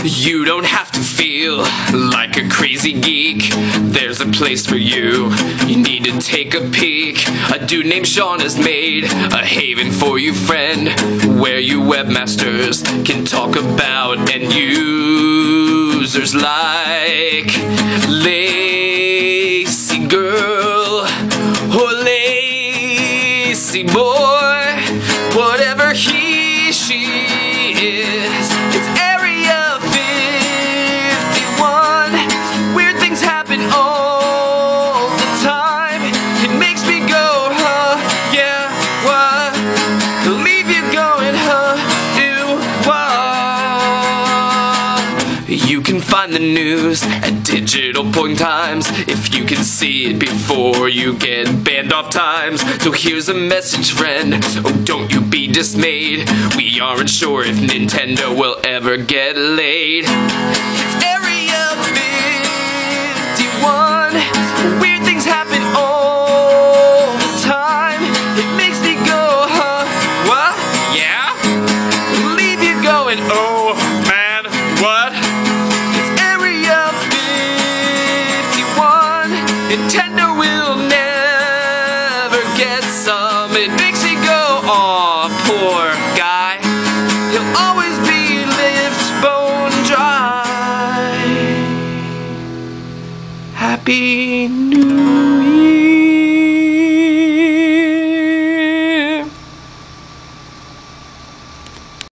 You don't have to feel like a crazy geek. There's a place for you. You need to take a peek. A dude named Sean has made a haven for you, friend, where you webmasters can talk about end users like lazy girl or lazy boy, whatever he, she is. It's Area 51. Weird things happen all the time. It makes me go, huh, yeah, what? Leave you going, huh, ew, what? You can find the news at Digital Point Times if you can see it before you get banned off times. So here's a message, friend, oh, don't you be dismayed. We aren't sure if Nintendo will ever get laid. It's Area 51. Weird things happen all the time. It makes me go, huh, what? Yeah? Leave you going, oh man, what? It's Area 51. Nintendo will never get some. It makes me go, aw, poor guy. He'll always be left bone dry. Happy New